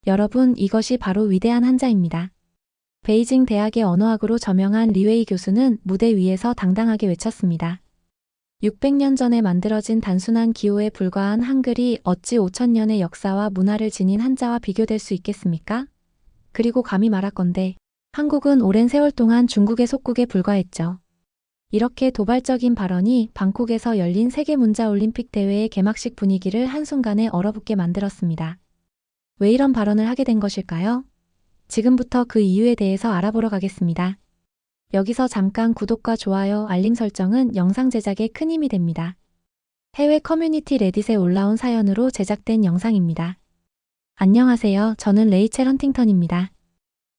여러분, 이것이 바로 위대한 한자입니다. 베이징 대학의 언어학으로 저명한 리웨이 교수는 무대 위에서 당당하게 외쳤습니다. 600년 전에 만들어진 단순한 기호에 불과한 한글이 어찌 5000년의 역사와 문화를 지닌 한자와 비교될 수 있겠습니까? 그리고 감히 말할건대 한국은 오랜 세월 동안 중국의 속국에 불과했죠. 이렇게 도발적인 발언이 방콕에서 열린 세계문자올림픽 대회의 개막식 분위기를 한순간에 얼어붙게 만들었습니다. 왜 이런 발언을 하게 된 것일까요? 지금부터 그 이유에 대해서 알아보러 가겠습니다. 여기서 잠깐 구독과 좋아요, 알림 설정은 영상 제작에 큰 힘이 됩니다. 해외 커뮤니티 레딧에 올라온 사연으로 제작된 영상입니다. 안녕하세요. 저는 레이첼 헌팅턴입니다.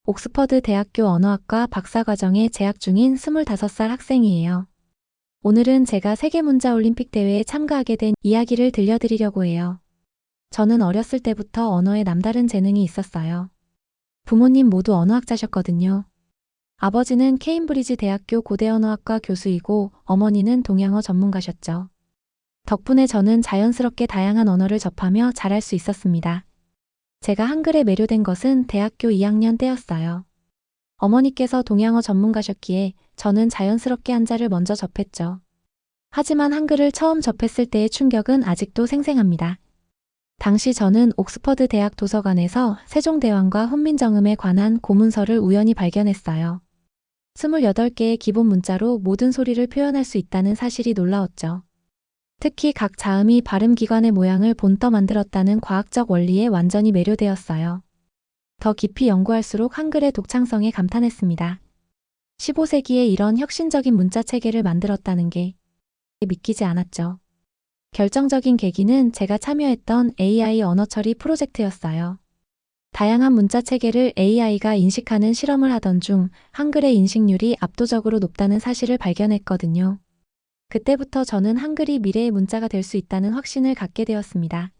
옥스퍼드 대학교 언어학과 박사과정에 재학 중인 25살 학생이에요. 오늘은 제가 세계문자올림픽 대회에 참가하게 된 이야기를 들려드리려고 해요. 저는 어렸을 때부터 언어에 남다른 재능이 있었어요. 부모님 모두 언어학자셨거든요. 아버지는 케임브리지 대학교 고대언어학과 교수이고 어머니는 동양어 전문가셨죠. 덕분에 저는 자연스럽게 다양한 언어를 접하며 잘할 수 있었습니다. 제가 한글에 매료된 것은 대학교 2학년 때였어요. 어머니께서 동양어 전문가셨기에 저는 자연스럽게 한자를 먼저 접했죠. 하지만 한글을 처음 접했을 때의 충격은 아직도 생생합니다. 당시 저는 옥스퍼드 대학 도서관에서 세종대왕과 훈민정음에 관한 고문서를 우연히 발견했어요. 28개의 기본 문자로 모든 소리를 표현할 수 있다는 사실이 놀라웠죠. 특히 각 자음이 발음기관의 모양을 본떠 만들었다는 과학적 원리에 완전히 매료되었어요. 더 깊이 연구할수록 한글의 독창성에 감탄했습니다. 15세기에 이런 혁신적인 문자 체계를 만들었다는 게 믿기지 않았죠. 결정적인 계기는 제가 참여했던 AI 언어 처리 프로젝트였어요. 다양한 문자 체계를 AI가 인식하는 실험을 하던 중 한글의 인식률이 압도적으로 높다는 사실을 발견했거든요. 그때부터 저는 한글이 미래의 문자가 될 수 있다는 확신을 갖게 되었습니다.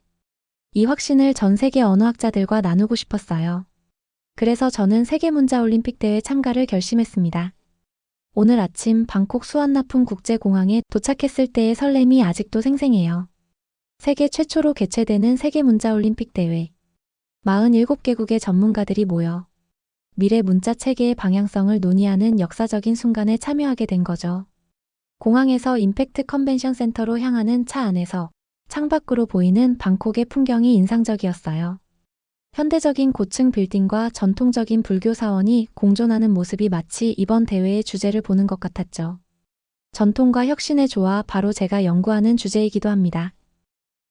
이 확신을 전 세계 언어학자들과 나누고 싶었어요. 그래서 저는 세계문자올림픽 대회 참가를 결심했습니다. 오늘 아침 방콕 수완나품 국제공항에 도착했을 때의 설렘이 아직도 생생해요. 세계 최초로 개최되는 세계문자올림픽 대회. 47개국의 전문가들이 모여 미래 문자 체계의 방향성을 논의하는 역사적인 순간에 참여하게 된 거죠. 공항에서 임팩트 컨벤션 센터로 향하는 차 안에서 창밖으로 보이는 방콕의 풍경이 인상적이었어요. 현대적인 고층 빌딩과 전통적인 불교 사원이 공존하는 모습이 마치 이번 대회의 주제를 보는 것 같았죠. 전통과 혁신의 조화, 바로 제가 연구하는 주제이기도 합니다.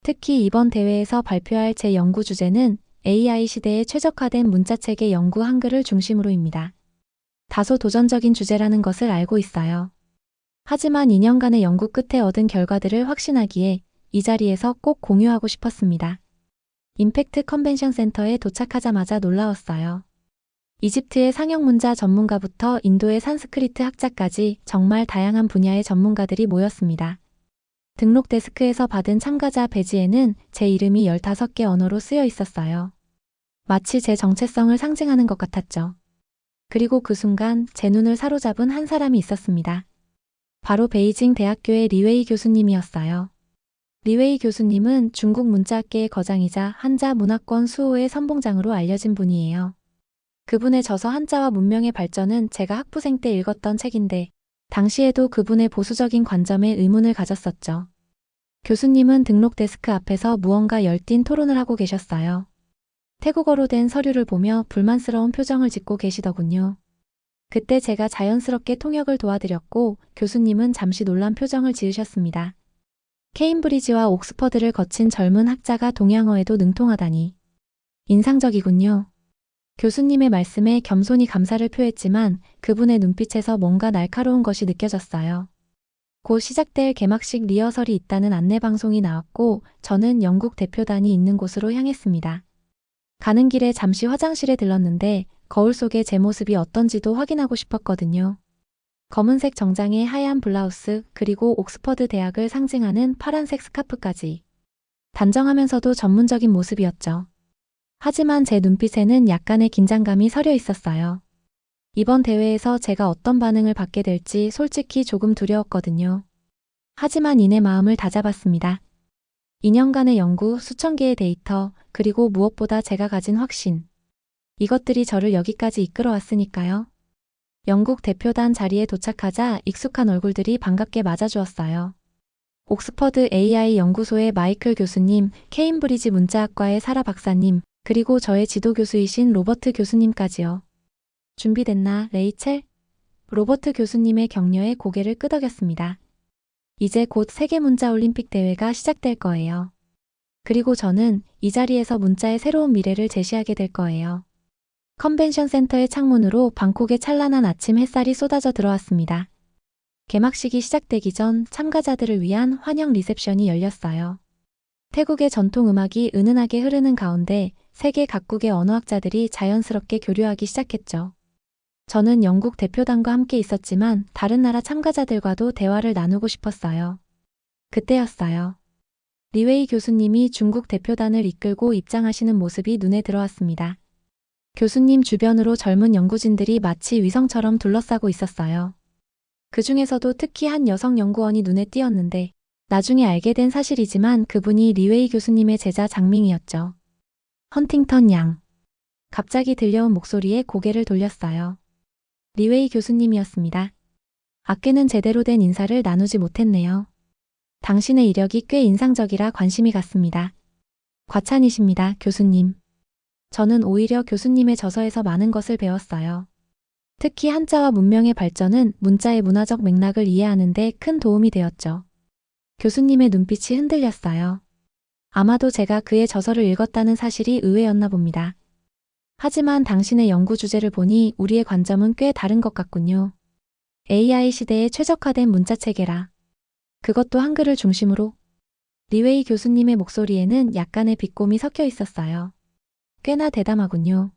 특히 이번 대회에서 발표할 제 연구 주제는 AI 시대에 최적화된 문자체계 연구 한글을 중심으로입니다. 다소 도전적인 주제라는 것을 알고 있어요. 하지만 2년간의 연구 끝에 얻은 결과들을 확신하기에 이 자리에서 꼭 공유하고 싶었습니다. 임팩트 컨벤션 센터에 도착하자마자 놀라웠어요. 이집트의 상형문자 전문가부터 인도의 산스크리트 학자까지 정말 다양한 분야의 전문가들이 모였습니다. 등록 데스크에서 받은 참가자 배지에는 제 이름이 15개 언어로 쓰여 있었어요. 마치 제 정체성을 상징하는 것 같았죠. 그리고 그 순간 제 눈을 사로잡은 한 사람이 있었습니다. 바로 베이징 대학교의 리웨이 교수님이었어요. 리웨이 교수님은 중국 문자학계의 거장이자 한자 문화권 수호의 선봉장으로 알려진 분이에요. 그분의 저서 한자와 문명의 발전은 제가 학부생 때 읽었던 책인데 당시에도 그분의 보수적인 관점에 의문을 가졌었죠. 교수님은 등록 데스크 앞에서 무언가 열띤 토론을 하고 계셨어요. 태국어로 된 서류를 보며 불만스러운 표정을 짓고 계시더군요. 그때 제가 자연스럽게 통역을 도와드렸고 교수님은 잠시 놀란 표정을 지으셨습니다. 케임브리지와 옥스퍼드를 거친 젊은 학자가 동양어에도 능통하다니. 인상적이군요. 교수님의 말씀에 겸손히 감사를 표했지만 그분의 눈빛에서 뭔가 날카로운 것이 느껴졌어요. 곧 시작될 개막식 리허설이 있다는 안내방송이 나왔고 저는 영국 대표단이 있는 곳으로 향했습니다. 가는 길에 잠시 화장실에 들렀는데 거울 속의 제 모습이 어떤지도 확인하고 싶었거든요. 검은색 정장에 하얀 블라우스, 그리고 옥스퍼드 대학을 상징하는 파란색 스카프까지. 단정하면서도 전문적인 모습이었죠. 하지만 제 눈빛에는 약간의 긴장감이 서려 있었어요. 이번 대회에서 제가 어떤 반응을 받게 될지 솔직히 조금 두려웠거든요. 하지만 이내 마음을 다잡았습니다. 2년간의 연구, 수천 개의 데이터, 그리고 무엇보다 제가 가진 확신. 이것들이 저를 여기까지 이끌어왔으니까요. 영국 대표단 자리에 도착하자 익숙한 얼굴들이 반갑게 맞아주었어요. 옥스퍼드 AI 연구소의 마이클 교수님, 케임브리지 문자학과의 사라 박사님, 그리고 저의 지도교수이신 로버트 교수님까지요. 준비됐나, 레이첼? 로버트 교수님의 격려에 고개를 끄덕였습니다. 이제 곧 세계문자올림픽 대회가 시작될 거예요. 그리고 저는 이 자리에서 문자의 새로운 미래를 제시하게 될 거예요. 컨벤션 센터의 창문으로 방콕의 찬란한 아침 햇살이 쏟아져 들어왔습니다. 개막식이 시작되기 전 참가자들을 위한 환영 리셉션이 열렸어요. 태국의 전통 음악이 은은하게 흐르는 가운데 세계 각국의 언어학자들이 자연스럽게 교류하기 시작했죠. 저는 영국 대표단과 함께 있었지만 다른 나라 참가자들과도 대화를 나누고 싶었어요. 그때였어요. 리웨이 교수님이 중국 대표단을 이끌고 입장하시는 모습이 눈에 들어왔습니다. 교수님 주변으로 젊은 연구진들이 마치 위성처럼 둘러싸고 있었어요. 그 중에서도 특히 한 여성 연구원이 눈에 띄었는데 나중에 알게 된 사실이지만 그분이 리웨이 교수님의 제자 장밍이었죠. 헌팅턴 양. 갑자기 들려온 목소리에 고개를 돌렸어요. 리웨이 교수님이었습니다. 아껴는 제대로 된 인사를 나누지 못했네요. 당신의 이력이 꽤 인상적이라 관심이 갔습니다. 과찬이십니다, 교수님. 저는 오히려 교수님의 저서에서 많은 것을 배웠어요. 특히 한자와 문명의 발전은 문자의 문화적 맥락을 이해하는 데 큰 도움이 되었죠. 교수님의 눈빛이 흔들렸어요. 아마도 제가 그의 저서를 읽었다는 사실이 의외였나 봅니다. 하지만 당신의 연구 주제를 보니 우리의 관점은 꽤 다른 것 같군요. AI 시대에 최적화된 문자 체계라. 그것도 한글을 중심으로. 리웨이 교수님의 목소리에는 약간의 비꼼이 섞여 있었어요. 꽤나 대담하군요.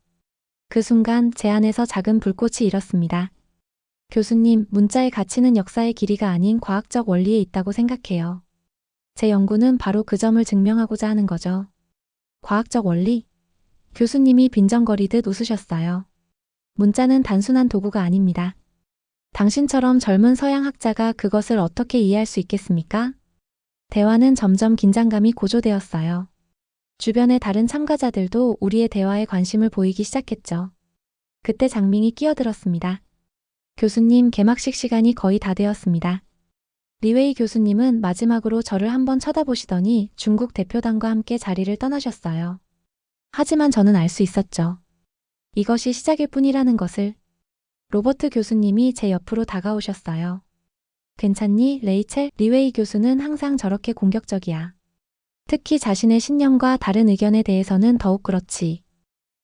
그 순간 제 안에서 작은 불꽃이 일었습니다. 교수님, 문자의 가치는 역사의 길이가 아닌 과학적 원리에 있다고 생각해요. 제 연구는 바로 그 점을 증명하고자 하는 거죠. 과학적 원리? 교수님이 빈정거리듯 웃으셨어요. 문자는 단순한 도구가 아닙니다. 당신처럼 젊은 서양 학자가 그것을 어떻게 이해할 수 있겠습니까? 대화는 점점 긴장감이 고조되었어요. 주변의 다른 참가자들도 우리의 대화에 관심을 보이기 시작했죠. 그때 장밍이 끼어들었습니다. 교수님, 개막식 시간이 거의 다 되었습니다. 리웨이 교수님은 마지막으로 저를 한번 쳐다보시더니 중국 대표단과 함께 자리를 떠나셨어요. 하지만 저는 알 수 있었죠. 이것이 시작일 뿐이라는 것을. 로버트 교수님이 제 옆으로 다가오셨어요. 괜찮니, 레이첼? 리웨이 교수는 항상 저렇게 공격적이야. 특히 자신의 신념과 다른 의견에 대해서는 더욱 그렇지.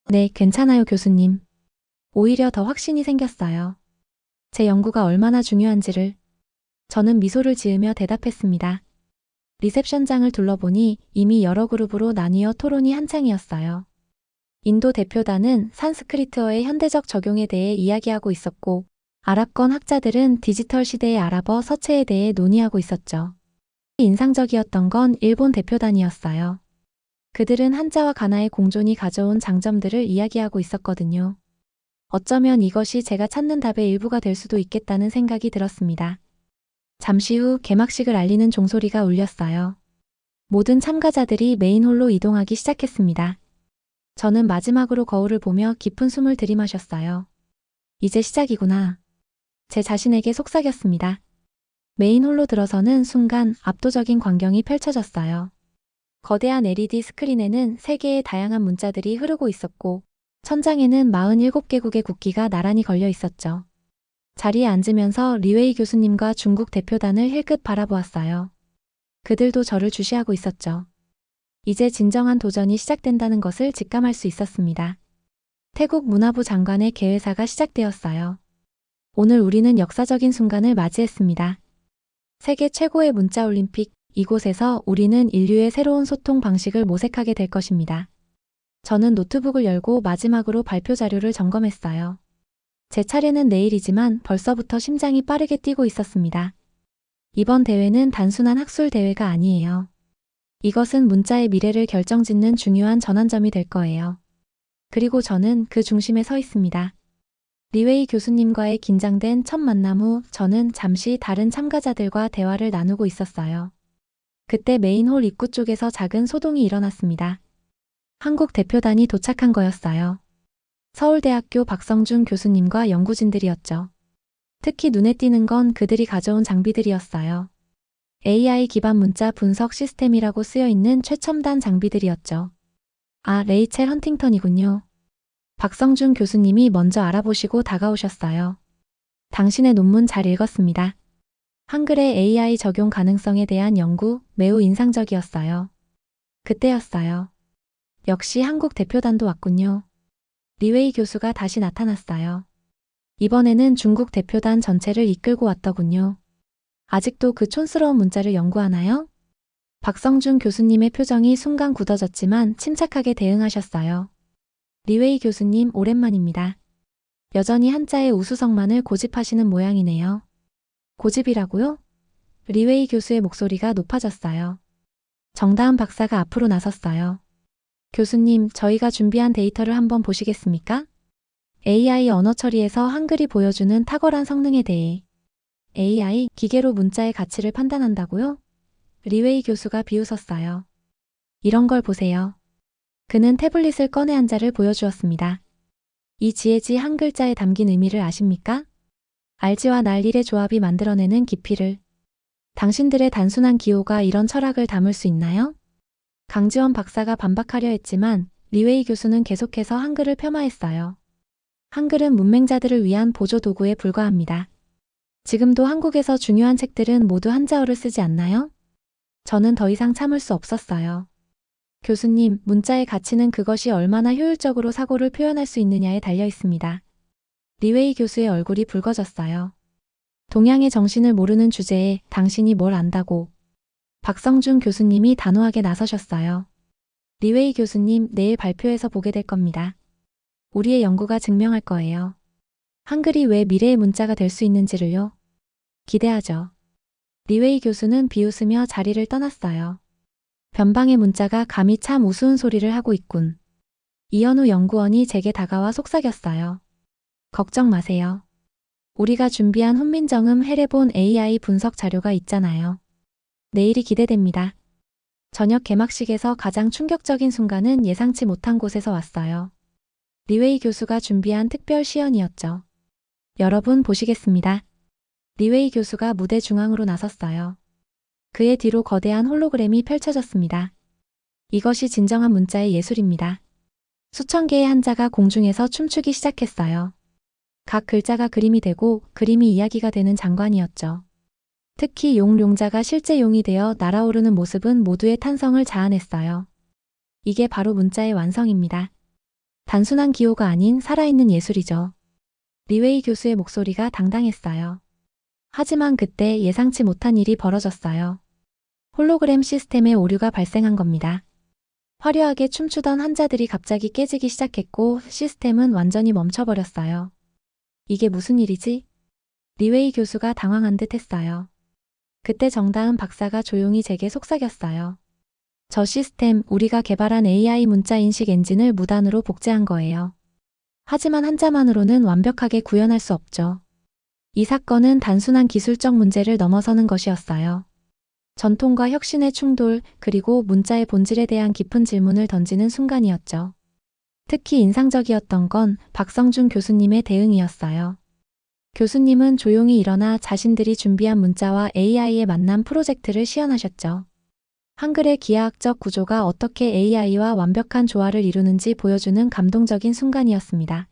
네, 괜찮아요, 교수님. 오히려 더 확신이 생겼어요. 제 연구가 얼마나 중요한지를. 저는 미소를 지으며 대답했습니다. 리셉션장을 둘러보니 이미 여러 그룹으로 나뉘어 토론이 한창이었어요. 인도 대표단은 산스크리트어의 현대적 적용에 대해 이야기하고 있었고, 아랍권 학자들은 디지털 시대의 아랍어 서체에 대해 논의하고 있었죠. 인상적이었던 건 일본 대표단이었어요. 그들은 한자와 가나의 공존이 가져온 장점들을 이야기하고 있었거든요. 어쩌면 이것이 제가 찾는 답의 일부가 될 수도 있겠다는 생각이 들었습니다. 잠시 후 개막식을 알리는 종소리가 울렸어요. 모든 참가자들이 메인홀로 이동하기 시작했습니다. 저는 마지막으로 거울을 보며 깊은 숨을 들이마셨어요. 이제 시작이구나. 제 자신에게 속삭였습니다. 메인홀로 들어서는 순간 압도적인 광경이 펼쳐졌어요. 거대한 LED 스크린에는 세계의 다양한 문자들이 흐르고 있었고, 천장에는 47개국의 국기가 나란히 걸려 있었죠. 자리에 앉으면서 리웨이 교수님과 중국 대표단을 힐끗 바라보았어요. 그들도 저를 주시하고 있었죠. 이제 진정한 도전이 시작된다는 것을 직감할 수 있었습니다. 태국 문화부 장관의 개회사가 시작되었어요. 오늘 우리는 역사적인 순간을 맞이했습니다. 세계 최고의 문자올림픽, 이곳에서 우리는 인류의 새로운 소통 방식을 모색하게 될 것입니다. 저는 노트북을 열고 마지막으로 발표 자료를 점검했어요. 제 차례는 내일이지만 벌써부터 심장이 빠르게 뛰고 있었습니다. 이번 대회는 단순한 학술 대회가 아니에요. 이것은 문자의 미래를 결정짓는 중요한 전환점이 될 거예요. 그리고 저는 그 중심에 서 있습니다. 리웨이 교수님과의 긴장된 첫 만남 후 저는 잠시 다른 참가자들과 대화를 나누고 있었어요. 그때 메인홀 입구 쪽에서 작은 소동이 일어났습니다. 한국 대표단이 도착한 거였어요. 서울대학교 박성준 교수님과 연구진들이었죠. 특히 눈에 띄는 건 그들이 가져온 장비들이었어요. AI 기반 문자 분석 시스템이라고 쓰여 있는 최첨단 장비들이었죠. 아, 레이첼 헌팅턴이군요. 박성준 교수님이 먼저 알아보시고 다가오셨어요. 당신의 논문 잘 읽었습니다. 한글의 AI 적용 가능성에 대한 연구 매우 인상적이었어요. 그때였어요. 역시 한국 대표단도 왔군요. 리웨이 교수가 다시 나타났어요. 이번에는 중국 대표단 전체를 이끌고 왔더군요. 아직도 그 촌스러운 문자를 연구하나요? 박성준 교수님의 표정이 순간 굳어졌지만 침착하게 대응하셨어요. 리웨이 교수님 오랜만입니다. 여전히 한자의 우수성만을 고집하시는 모양이네요. 고집이라고요? 리웨이 교수의 목소리가 높아졌어요. 정다은 박사가 앞으로 나섰어요. 교수님, 저희가 준비한 데이터를 한번 보시겠습니까? AI 언어 처리에서 한글이 보여주는 탁월한 성능에 대해. AI, 기계로 문자의 가치를 판단한다고요? 리웨이 교수가 비웃었어요. 이런 걸 보세요. 그는 태블릿을 꺼내 한자를 보여주었습니다. 이 지혜지 한 글자에 담긴 의미를 아십니까? 알지와 날일의 조합이 만들어내는 깊이를. 당신들의 단순한 기호가 이런 철학을 담을 수 있나요? 강지원 박사가 반박하려 했지만 리웨이 교수는 계속해서 한글을 폄하했어요. 한글은 문맹자들을 위한 보조 도구에 불과합니다. 지금도 한국에서 중요한 책들은 모두 한자어를 쓰지 않나요? 저는 더 이상 참을 수 없었어요. 교수님, 문자의 가치는 그것이 얼마나 효율적으로 사고를 표현할 수 있느냐에 달려 있습니다. 리웨이 교수의 얼굴이 붉어졌어요. 동양의 정신을 모르는 주제에 당신이 뭘 안다고. 박성준 교수님이 단호하게 나서셨어요. 리웨이 교수님, 내일 발표에서 보게 될 겁니다. 우리의 연구가 증명할 거예요. 한글이 왜 미래의 문자가 될 수 있는지를요. 기대하죠. 리웨이 교수는 비웃으며 자리를 떠났어요. 변방의 문자가 감히 참 우스운 소리를 하고 있군. 이현우 연구원이 제게 다가와 속삭였어요. 걱정 마세요. 우리가 준비한 훈민정음 해례본 AI 분석 자료가 있잖아요. 내일이 기대됩니다. 저녁 개막식에서 가장 충격적인 순간은 예상치 못한 곳에서 왔어요. 리웨이 교수가 준비한 특별 시연이었죠. 여러분 보시겠습니다. 리웨이 교수가 무대 중앙으로 나섰어요. 그의 뒤로 거대한 홀로그램이 펼쳐졌습니다. 이것이 진정한 문자의 예술입니다. 수천 개의 한자가 공중에서 춤추기 시작했어요. 각 글자가 그림이 되고 그림이 이야기가 되는 장관이었죠. 특히 용룡자가 실제 용이 되어 날아오르는 모습은 모두의 탄성을 자아냈어요. 이게 바로 문자의 완성입니다. 단순한 기호가 아닌 살아있는 예술이죠. 리웨이 교수의 목소리가 당당했어요. 하지만 그때 예상치 못한 일이 벌어졌어요. 홀로그램 시스템에 오류가 발생한 겁니다. 화려하게 춤추던 한자들이 갑자기 깨지기 시작했고 시스템은 완전히 멈춰버렸어요. 이게 무슨 일이지? 리웨이 교수가 당황한 듯 했어요. 그때 정다은 박사가 조용히 제게 속삭였어요. 저 시스템, 우리가 개발한 AI 문자 인식 엔진을 무단으로 복제한 거예요. 하지만 한자만으로는 완벽하게 구현할 수 없죠. 이 사건은 단순한 기술적 문제를 넘어서는 것이었어요. 전통과 혁신의 충돌, 그리고 문자의 본질에 대한 깊은 질문을 던지는 순간이었죠. 특히 인상적이었던 건 박성준 교수님의 대응이었어요. 교수님은 조용히 일어나 자신들이 준비한 문자와 AI의 만남 프로젝트를 시연하셨죠. 한글의 기하학적 구조가 어떻게 AI와 완벽한 조화를 이루는지 보여주는 감동적인 순간이었습니다.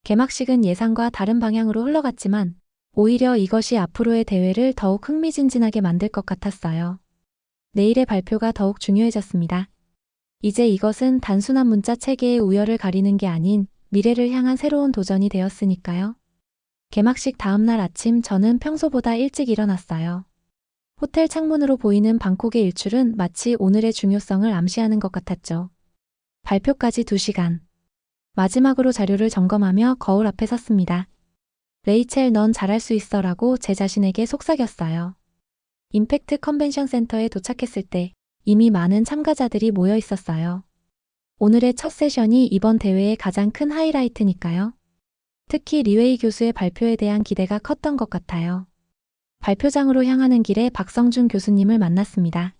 개막식은 예상과 다른 방향으로 흘러갔지만 오히려 이것이 앞으로의 대회를 더욱 흥미진진하게 만들 것 같았어요. 내일의 발표가 더욱 중요해졌습니다. 이제 이것은 단순한 문자 체계의 우열을 가리는 게 아닌 미래를 향한 새로운 도전이 되었으니까요. 개막식 다음날 아침 저는 평소보다 일찍 일어났어요. 호텔 창문으로 보이는 방콕의 일출은 마치 오늘의 중요성을 암시하는 것 같았죠. 발표까지 2시간. 마지막으로 자료를 점검하며 거울 앞에 섰습니다. 레이첼, 넌 잘할 수 있어 라고 제 자신에게 속삭였어요. 임팩트 컨벤션 센터에 도착했을 때 이미 많은 참가자들이 모여 있었어요. 오늘의 첫 세션이 이번 대회의 가장 큰 하이라이트니까요. 특히 리웨이 교수의 발표에 대한 기대가 컸던 것 같아요. 발표장으로 향하는 길에 박성준 교수님을 만났습니다.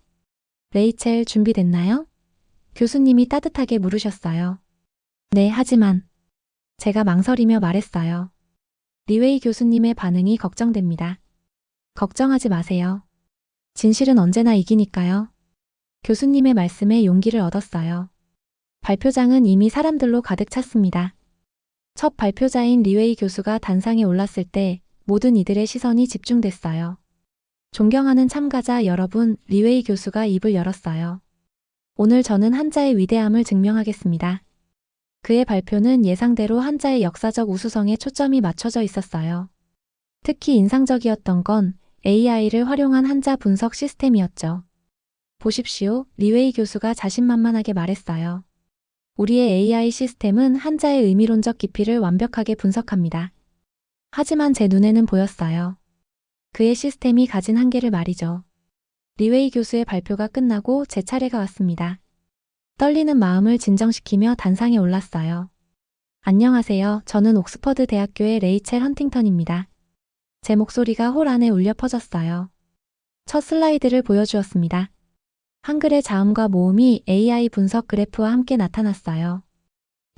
레이첼 준비됐나요? 교수님이 따뜻하게 물으셨어요. 네, 하지만 제가 망설이며 말했어요. 리웨이 교수님의 반응이 걱정됩니다. 걱정하지 마세요. 진실은 언제나 이기니까요. 교수님의 말씀에 용기를 얻었어요. 발표장은 이미 사람들로 가득 찼습니다. 첫 발표자인 리웨이 교수가 단상에 올랐을 때 모든 이들의 시선이 집중됐어요. 존경하는 참가자 여러분, 리웨이 교수가 입을 열었어요. 오늘 저는 한자의 위대함을 증명하겠습니다. 그의 발표는 예상대로 한자의 역사적 우수성에 초점이 맞춰져 있었어요. 특히 인상적이었던 건 AI를 활용한 한자 분석 시스템이었죠. 보십시오, 리웨이 교수가 자신만만하게 말했어요. 우리의 AI 시스템은 한자의 의미론적 깊이를 완벽하게 분석합니다. 하지만 제 눈에는 보였어요. 그의 시스템이 가진 한계를 말이죠. 리웨이 교수의 발표가 끝나고 제 차례가 왔습니다. 떨리는 마음을 진정시키며 단상에 올랐어요. 안녕하세요. 저는 옥스퍼드 대학교의 레이첼 헌팅턴입니다. 제 목소리가 홀 안에 울려 퍼졌어요. 첫 슬라이드를 보여주었습니다. 한글의 자음과 모음이 AI 분석 그래프와 함께 나타났어요.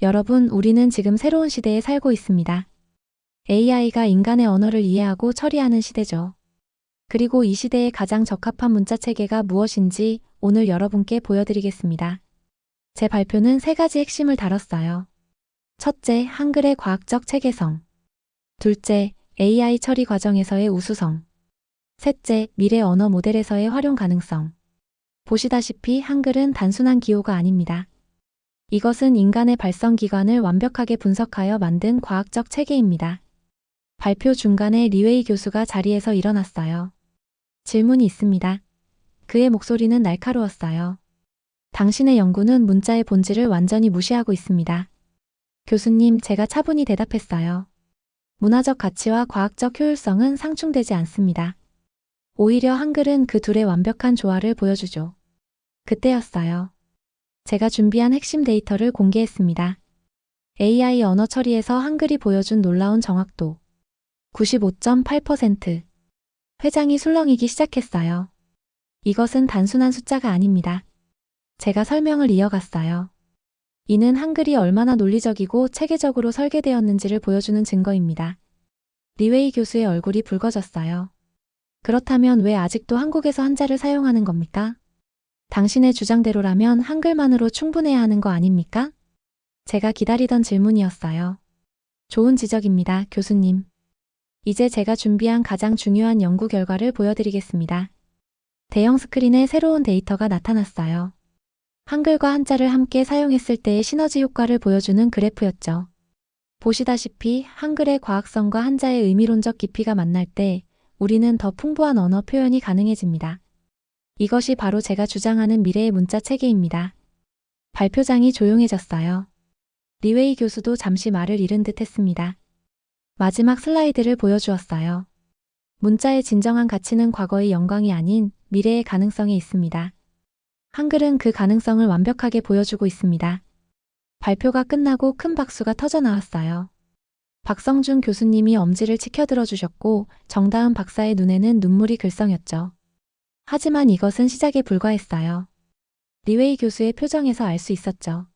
여러분, 우리는 지금 새로운 시대에 살고 있습니다. AI가 인간의 언어를 이해하고 처리하는 시대죠. 그리고 이 시대에 가장 적합한 문자 체계가 무엇인지 오늘 여러분께 보여드리겠습니다. 제 발표는 3가지 핵심을 다뤘어요. 첫째, 한글의 과학적 체계성. 둘째, AI 처리 과정에서의 우수성. 셋째, 미래 언어 모델에서의 활용 가능성. 보시다시피 한글은 단순한 기호가 아닙니다. 이것은 인간의 발성기관을 완벽하게 분석하여 만든 과학적 체계입니다. 발표 중간에 리웨이 교수가 자리에서 일어났어요. 질문이 있습니다. 그의 목소리는 날카로웠어요. 당신의 연구는 문자의 본질을 완전히 무시하고 있습니다. 교수님, 제가 차분히 대답했어요. 문화적 가치와 과학적 효율성은 상충되지 않습니다. 오히려 한글은 그 둘의 완벽한 조화를 보여주죠. 그때였어요. 제가 준비한 핵심 데이터를 공개했습니다. AI 언어 처리에서 한글이 보여준 놀라운 정확도. 95.8%. 회장이 술렁이기 시작했어요. 이것은 단순한 숫자가 아닙니다. 제가 설명을 이어갔어요. 이는 한글이 얼마나 논리적이고 체계적으로 설계되었는지를 보여주는 증거입니다. 리웨이 교수의 얼굴이 붉어졌어요. 그렇다면 왜 아직도 한국에서 한자를 사용하는 겁니까? 당신의 주장대로라면 한글만으로 충분해야 하는 거 아닙니까? 제가 기다리던 질문이었어요. 좋은 지적입니다, 교수님. 이제 제가 준비한 가장 중요한 연구 결과를 보여드리겠습니다. 대형 스크린에 새로운 데이터가 나타났어요. 한글과 한자를 함께 사용했을 때의 시너지 효과를 보여주는 그래프였죠. 보시다시피 한글의 과학성과 한자의 의미론적 깊이가 만날 때 우리는 더 풍부한 언어 표현이 가능해집니다. 이것이 바로 제가 주장하는 미래의 문자 체계입니다. 발표장이 조용해졌어요. 리웨이 교수도 잠시 말을 잃은 듯 했습니다. 마지막 슬라이드를 보여주었어요. 문자의 진정한 가치는 과거의 영광이 아닌 미래의 가능성에 있습니다. 한글은 그 가능성을 완벽하게 보여주고 있습니다. 발표가 끝나고 큰 박수가 터져 나왔어요. 박성준 교수님이 엄지를 치켜들어 주셨고 정다은 박사의 눈에는 눈물이 글썽였죠. 하지만 이것은 시작에 불과했어요. 리웨이 교수의 표정에서 알 수 있었죠.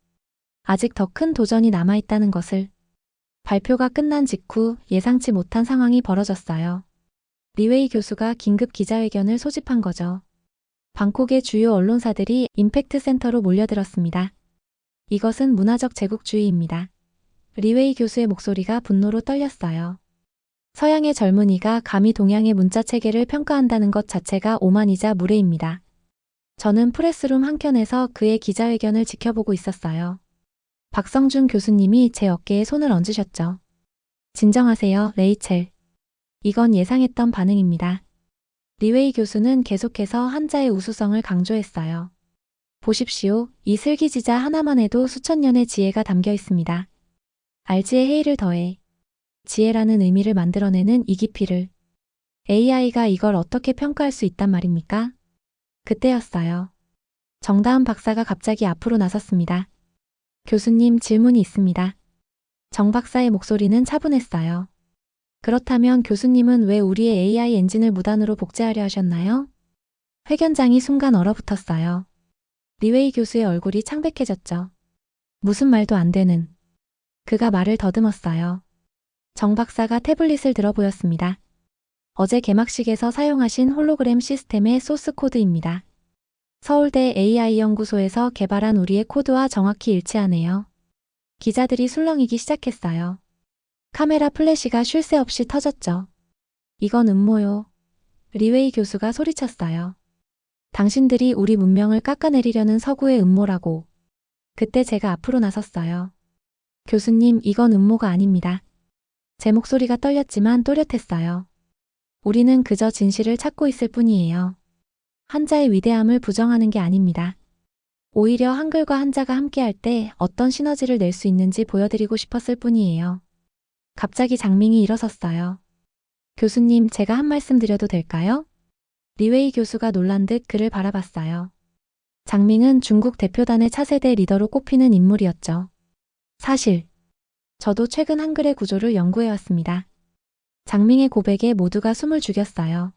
아직 더 큰 도전이 남아있다는 것을. 발표가 끝난 직후 예상치 못한 상황이 벌어졌어요. 리웨이 교수가 긴급 기자회견을 소집한 거죠. 방콕의 주요 언론사들이 임팩트 센터로 몰려들었습니다. 이것은 문화적 제국주의입니다. 리웨이 교수의 목소리가 분노로 떨렸어요. 서양의 젊은이가 감히 동양의 문자 체계를 평가한다는 것 자체가 오만이자 무례입니다. 저는 프레스룸 한켠에서 그의 기자회견을 지켜보고 있었어요. 박성준 교수님이 제 어깨에 손을 얹으셨죠. 진정하세요, 레이첼. 이건 예상했던 반응입니다. 리웨이 교수는 계속해서 한자의 우수성을 강조했어요. 보십시오, 이 슬기지자 하나만 해도 수천 년의 지혜가 담겨 있습니다. 알지의 헤이를 더해 지혜라는 의미를 만들어내는 이 깊이를. AI가 이걸 어떻게 평가할 수 있단 말입니까? 그때였어요. 정다은 박사가 갑자기 앞으로 나섰습니다. 교수님, 질문이 있습니다. 정 박사의 목소리는 차분했어요. 그렇다면 교수님은 왜 우리의 AI 엔진을 무단으로 복제하려 하셨나요? 회견장이 순간 얼어붙었어요. 리웨이 교수의 얼굴이 창백해졌죠. 무슨 말도 안 되는. 그가 말을 더듬었어요. 정 박사가 태블릿을 들어 보였습니다. 어제 개막식에서 사용하신 홀로그램 시스템의 소스 코드입니다. 서울대 AI 연구소에서 개발한 우리의 코드와 정확히 일치하네요. 기자들이 술렁이기 시작했어요. 카메라 플래시가 쉴 새 없이 터졌죠. 이건 음모요. 리웨이 교수가 소리쳤어요. 당신들이 우리 문명을 깎아내리려는 서구의 음모라고. 그때 제가 앞으로 나섰어요. 교수님, 이건 음모가 아닙니다. 제 목소리가 떨렸지만 또렷했어요. 우리는 그저 진실을 찾고 있을 뿐이에요. 한자의 위대함을 부정하는 게 아닙니다. 오히려 한글과 한자가 함께할 때 어떤 시너지를 낼 수 있는지 보여드리고 싶었을 뿐이에요. 갑자기 장밍이 일어섰어요. 교수님, 제가 한 말씀 드려도 될까요? 리웨이 교수가 놀란 듯 그를 바라봤어요. 장밍은 중국 대표단의 차세대 리더로 꼽히는 인물이었죠. 사실, 저도 최근 한글의 구조를 연구해왔습니다. 장밍의 고백에 모두가 숨을 죽였어요.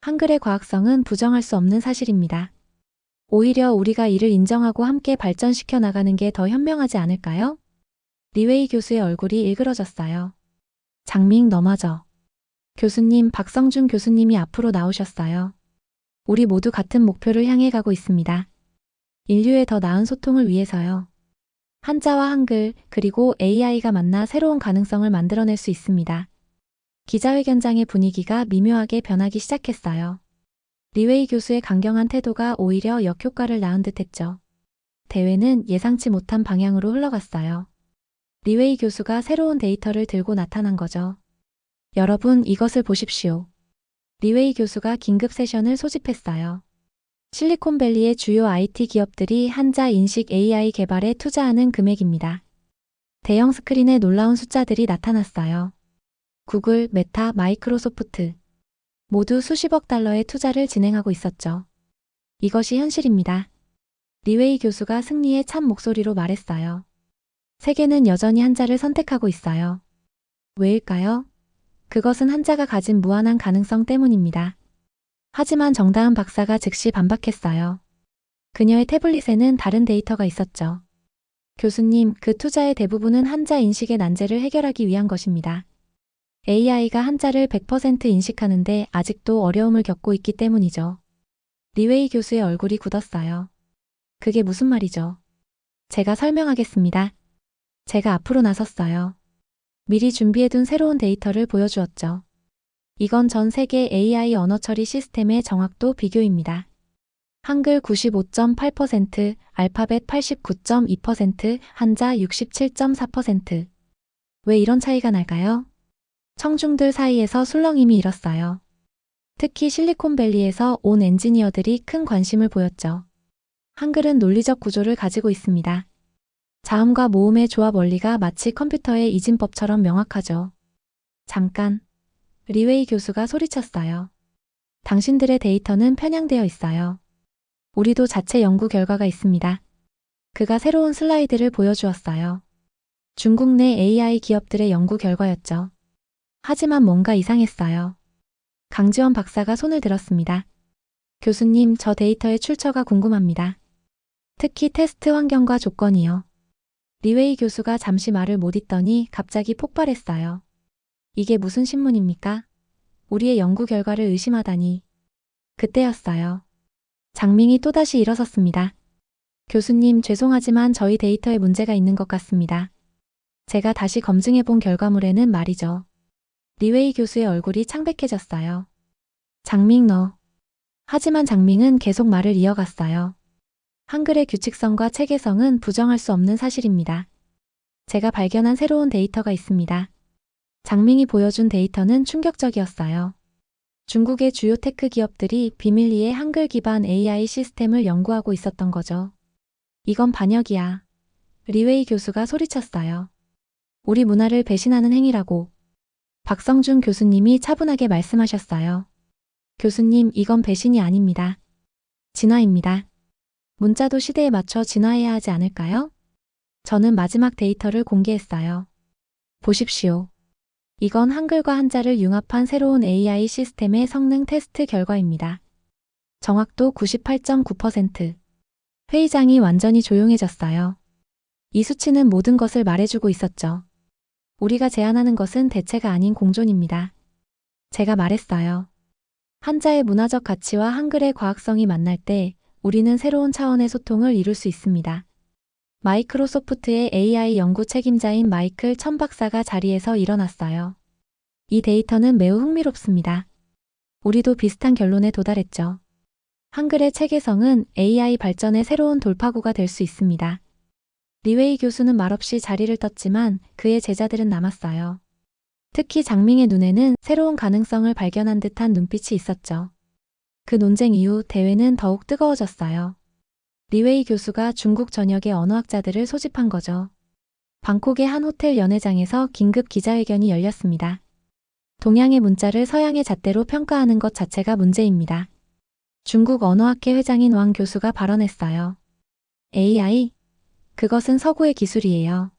한글의 과학성은 부정할 수 없는 사실입니다. 오히려 우리가 이를 인정하고 함께 발전시켜 나가는 게 더 현명하지 않을까요? 리웨이 교수의 얼굴이 일그러졌어요. 장밍 너마저. 교수님, 박성준 교수님이 앞으로 나오셨어요. 우리 모두 같은 목표를 향해 가고 있습니다. 인류의 더 나은 소통을 위해서요. 한자와 한글, 그리고 AI가 만나 새로운 가능성을 만들어낼 수 있습니다. 기자회견장의 분위기가 미묘하게 변하기 시작했어요. 리웨이 교수의 강경한 태도가 오히려 역효과를 낳은 듯했죠. 대회는 예상치 못한 방향으로 흘러갔어요. 리웨이 교수가 새로운 데이터를 들고 나타난 거죠. 여러분, 이것을 보십시오. 리웨이 교수가 긴급 세션을 소집했어요. 실리콘밸리의 주요 IT 기업들이 한자 인식 AI 개발에 투자하는 금액입니다. 대형 스크린에 놀라운 숫자들이 나타났어요. 구글, 메타, 마이크로소프트 모두 수십억 달러의 투자를 진행하고 있었죠. 이것이 현실입니다. 리웨이 교수가 승리의 참 목소리로 말했어요. 세계는 여전히 한자를 선택하고 있어요. 왜일까요? 그것은 한자가 가진 무한한 가능성 때문입니다. 하지만 정다은 박사가 즉시 반박했어요. 그녀의 태블릿에는 다른 데이터가 있었죠. 교수님, 그 투자의 대부분은 한자 인식의 난제를 해결하기 위한 것입니다. AI가 한자를 100% 인식하는데 아직도 어려움을 겪고 있기 때문이죠. 리웨이 교수의 얼굴이 굳었어요. 그게 무슨 말이죠? 제가 설명하겠습니다. 제가 앞으로 나섰어요. 미리 준비해둔 새로운 데이터를 보여주었죠. 이건 전 세계 AI 언어 처리 시스템의 정확도 비교입니다. 한글 95.8%, 알파벳 89.2%, 한자 67.4%. 왜 이런 차이가 날까요? 청중들 사이에서 술렁임이 일었어요. 특히 실리콘밸리에서 온 엔지니어들이 큰 관심을 보였죠. 한글은 논리적 구조를 가지고 있습니다. 자음과 모음의 조합 원리가 마치 컴퓨터의 이진법처럼 명확하죠. 잠깐. 리웨이 교수가 소리쳤어요. 당신들의 데이터는 편향되어 있어요. 우리도 자체 연구 결과가 있습니다. 그가 새로운 슬라이드를 보여주었어요. 중국 내 AI 기업들의 연구 결과였죠. 하지만 뭔가 이상했어요. 강지원 박사가 손을 들었습니다. 교수님, 저 데이터의 출처가 궁금합니다. 특히 테스트 환경과 조건이요. 리웨이 교수가 잠시 말을 못 잇더니 갑자기 폭발했어요. 이게 무슨 신문입니까? 우리의 연구 결과를 의심하다니. 그때였어요. 장밍이 또다시 일어섰습니다. 교수님, 죄송하지만 저희 데이터에 문제가 있는 것 같습니다. 제가 다시 검증해 본 결과물에는 말이죠. 리웨이 교수의 얼굴이 창백해졌어요. 장밍 너. 하지만 장밍은 계속 말을 이어갔어요. 한글의 규칙성과 체계성은 부정할 수 없는 사실입니다. 제가 발견한 새로운 데이터가 있습니다. 장밍이 보여준 데이터는 충격적이었어요. 중국의 주요 테크 기업들이 비밀리에 한글 기반 AI 시스템을 연구하고 있었던 거죠. 이건 반역이야. 리웨이 교수가 소리쳤어요. 우리 문화를 배신하는 행위라고. 박성준 교수님이 차분하게 말씀하셨어요. 교수님, 이건 배신이 아닙니다. 진화입니다. 문자도 시대에 맞춰 진화해야 하지 않을까요? 저는 마지막 데이터를 공개했어요. 보십시오. 이건 한글과 한자를 융합한 새로운 AI 시스템의 성능 테스트 결과입니다. 정확도 98.9%, 회의장이 완전히 조용해졌어요. 이 수치는 모든 것을 말해주고 있었죠. 우리가 제안하는 것은 대체가 아닌 공존입니다. 제가 말했어요. 한자의 문화적 가치와 한글의 과학성이 만날 때 우리는 새로운 차원의 소통을 이룰 수 있습니다. 마이크로소프트의 AI 연구 책임자인 마이클 천 박사가 자리에서 일어났어요. 이 데이터는 매우 흥미롭습니다. 우리도 비슷한 결론에 도달했죠. 한글의 체계성은 AI 발전의 새로운 돌파구가 될 수 있습니다. 리웨이 교수는 말없이 자리를 떴지만 그의 제자들은 남았어요. 특히 장밍의 눈에는 새로운 가능성을 발견한 듯한 눈빛이 있었죠. 그 논쟁 이후 대회는 더욱 뜨거워졌어요. 리웨이 교수가 중국 전역의 언어학자들을 소집한 거죠. 방콕의 한 호텔 연회장에서 긴급 기자회견이 열렸습니다. 동양의 문자를 서양의 잣대로 평가하는 것 자체가 문제입니다. 중국 언어학회 회장인 왕 교수가 발언했어요. AI? 그것은 서구의 기술이에요.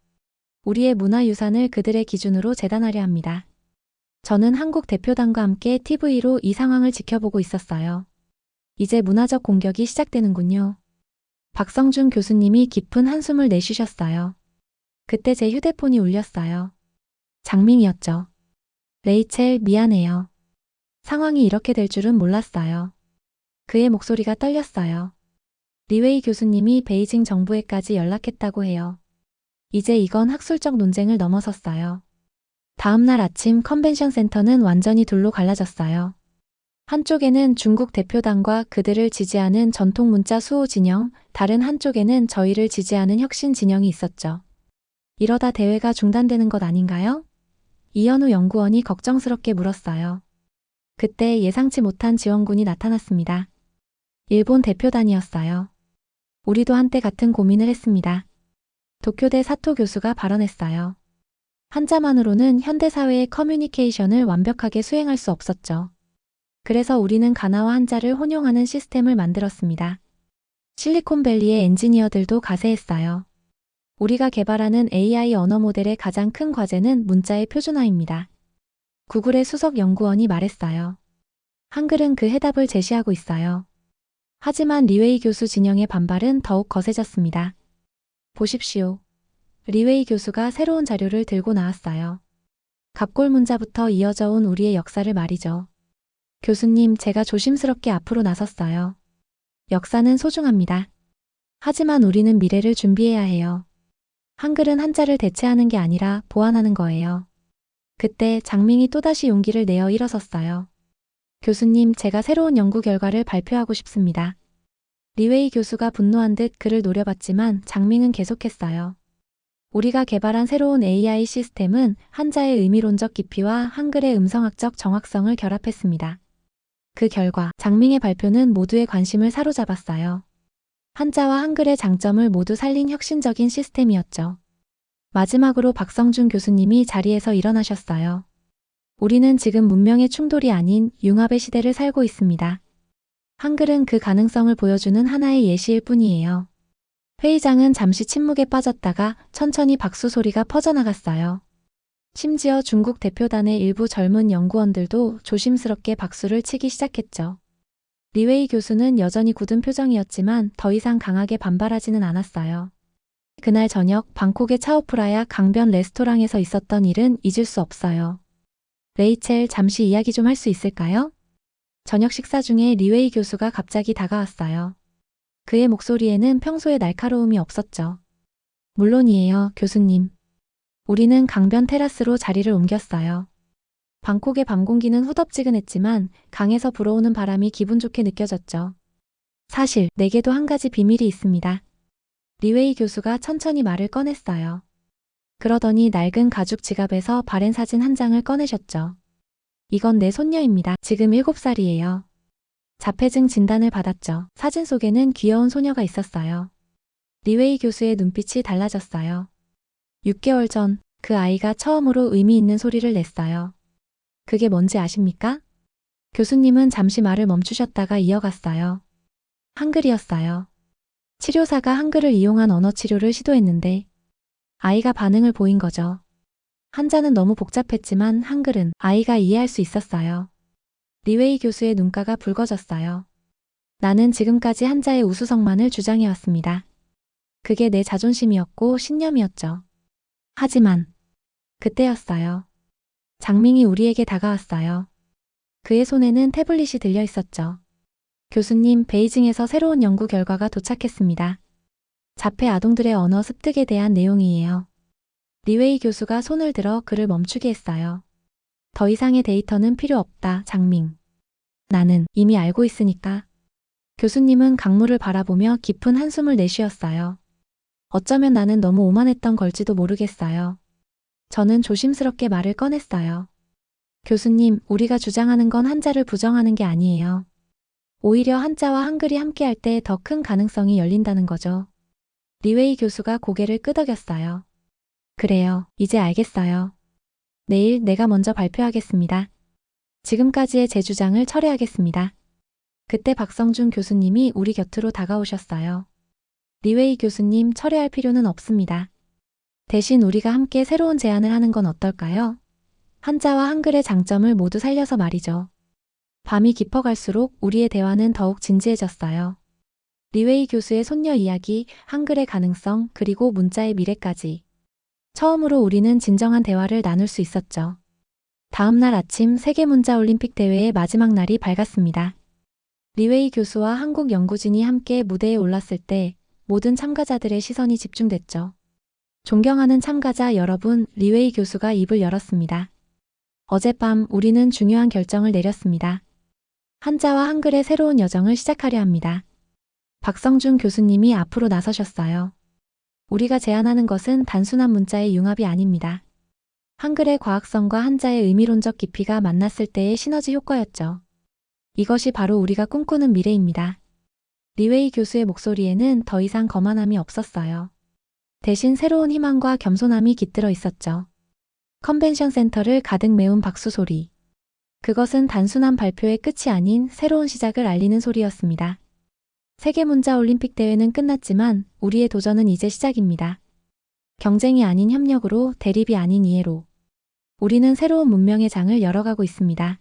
우리의 문화유산을 그들의 기준으로 재단하려 합니다. 저는 한국 대표단과 함께 TV로 이 상황을 지켜보고 있었어요. 이제 문화적 공격이 시작되는군요. 박성준 교수님이 깊은 한숨을 내쉬셨어요. 그때 제 휴대폰이 울렸어요. 장밍이었죠. 레이첼, 미안해요. 상황이 이렇게 될 줄은 몰랐어요. 그의 목소리가 떨렸어요. 리웨이 교수님이 베이징 정부에까지 연락했다고 해요. 이제 이건 학술적 논쟁을 넘어섰어요. 다음 날 아침 컨벤션 센터는 완전히 둘로 갈라졌어요. 한쪽에는 중국 대표단과 그들을 지지하는 전통 문자 수호 진영, 다른 한쪽에는 저희를 지지하는 혁신 진영이 있었죠. 이러다 대회가 중단되는 것 아닌가요? 이현우 연구원이 걱정스럽게 물었어요. 그때 예상치 못한 지원군이 나타났습니다. 일본 대표단이었어요. 우리도 한때 같은 고민을 했습니다. 도쿄대 사토 교수가 발언했어요. 한자만으로는 현대사회의 커뮤니케이션을 완벽하게 수행할 수 없었죠. 그래서 우리는 가나와 한자를 혼용하는 시스템을 만들었습니다. 실리콘밸리의 엔지니어들도 가세했어요. 우리가 개발하는 AI 언어 모델의 가장 큰 과제는 문자의 표준화입니다. 구글의 수석 연구원이 말했어요. 한글은 그 해답을 제시하고 있어요. 하지만 리웨이 교수 진영의 반발은 더욱 거세졌습니다. 보십시오. 리웨이 교수가 새로운 자료를 들고 나왔어요. 갑골 문자부터 이어져 온 우리의 역사를 말이죠. 교수님, 제가 조심스럽게 앞으로 나섰어요. 역사는 소중합니다. 하지만 우리는 미래를 준비해야 해요. 한글은 한자를 대체하는 게 아니라 보완하는 거예요. 그때 장밍이 또다시 용기를 내어 일어섰어요. 교수님, 제가 새로운 연구 결과를 발표하고 싶습니다. 리웨이 교수가 분노한 듯 그를 노려봤지만 장밍은 계속했어요. 우리가 개발한 새로운 AI 시스템은 한자의 의미론적 깊이와 한글의 음성학적 정확성을 결합했습니다. 그 결과 장밍의 발표는 모두의 관심을 사로잡았어요. 한자와 한글의 장점을 모두 살린 혁신적인 시스템이었죠. 마지막으로 박성준 교수님이 자리에서 일어나셨어요. 우리는 지금 문명의 충돌이 아닌 융합의 시대를 살고 있습니다. 한글은 그 가능성을 보여주는 하나의 예시일 뿐이에요. 회의장은 잠시 침묵에 빠졌다가 천천히 박수 소리가 퍼져나갔어요. 심지어 중국 대표단의 일부 젊은 연구원들도 조심스럽게 박수를 치기 시작했죠. 리웨이 교수는 여전히 굳은 표정이었지만 더 이상 강하게 반발하지는 않았어요. 그날 저녁 방콕의 차오프라야 강변 레스토랑에서 있었던 일은 잊을 수 없어요. 레이첼, 잠시 이야기 좀 할 수 있을까요? 저녁 식사 중에 리웨이 교수가 갑자기 다가왔어요. 그의 목소리에는 평소의 날카로움이 없었죠. 물론이에요, 교수님. 우리는 강변 테라스로 자리를 옮겼어요. 방콕의 밤 공기는 후덥지근했지만 강에서 불어오는 바람이 기분 좋게 느껴졌죠. 사실 내게도 한 가지 비밀이 있습니다. 리웨이 교수가 천천히 말을 꺼냈어요. 그러더니 낡은 가죽 지갑에서 바랜 사진 한 장을 꺼내셨죠. 이건 내 손녀입니다. 지금 7살이에요. 자폐증 진단을 받았죠. 사진 속에는 귀여운 소녀가 있었어요. 리웨이 교수의 눈빛이 달라졌어요. 6개월 전 그 아이가 처음으로 의미 있는 소리를 냈어요. 그게 뭔지 아십니까? 교수님은 잠시 말을 멈추셨다가 이어갔어요. 한글이었어요. 치료사가 한글을 이용한 언어 치료를 시도했는데 아이가 반응을 보인 거죠. 한자는 너무 복잡했지만 한글은 아이가 이해할 수 있었어요. 리웨이 교수의 눈가가 붉어졌어요. 나는 지금까지 한자의 우수성만을 주장해왔습니다. 그게 내 자존심이었고 신념이었죠. 하지만 그때였어요. 장밍이 우리에게 다가왔어요. 그의 손에는 태블릿이 들려 있었죠. 교수님, 베이징에서 새로운 연구 결과가 도착했습니다. 자폐 아동들의 언어 습득에 대한 내용이에요. 리웨이 교수가 손을 들어 그를 멈추게 했어요. 더 이상의 데이터는 필요 없다, 장밍. 나는 이미 알고 있으니까. 교수님은 강물을 바라보며 깊은 한숨을 내쉬었어요. 어쩌면 나는 너무 오만했던 걸지도 모르겠어요. 저는 조심스럽게 말을 꺼냈어요. 교수님, 우리가 주장하는 건 한자를 부정하는 게 아니에요. 오히려 한자와 한글이 함께할 때 더 큰 가능성이 열린다는 거죠. 리웨이 교수가 고개를 끄덕였어요. 그래요, 이제 알겠어요. 내일 내가 먼저 발표하겠습니다. 지금까지의 제 주장을 철회하겠습니다. 그때 박성준 교수님이 우리 곁으로 다가오셨어요. 리웨이 교수님, 철회할 필요는 없습니다. 대신 우리가 함께 새로운 제안을 하는 건 어떨까요? 한자와 한글의 장점을 모두 살려서 말이죠. 밤이 깊어갈수록 우리의 대화는 더욱 진지해졌어요. 리웨이 교수의 손녀 이야기, 한글의 가능성, 그리고 문자의 미래까지. 처음으로 우리는 진정한 대화를 나눌 수 있었죠. 다음 날 아침 세계문자올림픽 대회의 마지막 날이 밝았습니다. 리웨이 교수와 한국 연구진이 함께 무대에 올랐을 때 모든 참가자들의 시선이 집중됐죠. 존경하는 참가자 여러분, 리웨이 교수가 입을 열었습니다. 어젯밤 우리는 중요한 결정을 내렸습니다. 한자와 한글의 새로운 여정을 시작하려 합니다. 박성준 교수님이 앞으로 나서셨어요. 우리가 제안하는 것은 단순한 문자의 융합이 아닙니다. 한글의 과학성과 한자의 의미론적 깊이가 만났을 때의 시너지 효과였죠. 이것이 바로 우리가 꿈꾸는 미래입니다. 리웨이 교수의 목소리에는 더 이상 거만함이 없었어요. 대신 새로운 희망과 겸손함이 깃들어 있었죠. 컨벤션 센터를 가득 메운 박수 소리. 그것은 단순한 발표의 끝이 아닌 새로운 시작을 알리는 소리였습니다. 세계문자올림픽 대회는 끝났지만 우리의 도전은 이제 시작입니다. 경쟁이 아닌 협력으로, 대립이 아닌 이해로. 우리는 새로운 문명의 장을 열어가고 있습니다.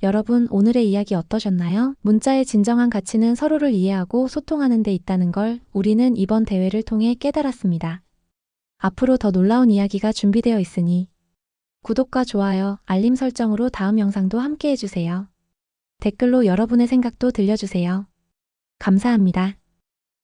여러분, 오늘의 이야기 어떠셨나요? 문자의 진정한 가치는 서로를 이해하고 소통하는 데 있다는 걸 우리는 이번 대회를 통해 깨달았습니다. 앞으로 더 놀라운 이야기가 준비되어 있으니 구독과 좋아요, 알림 설정으로 다음 영상도 함께 해주세요. 댓글로 여러분의 생각도 들려주세요. 감사합니다.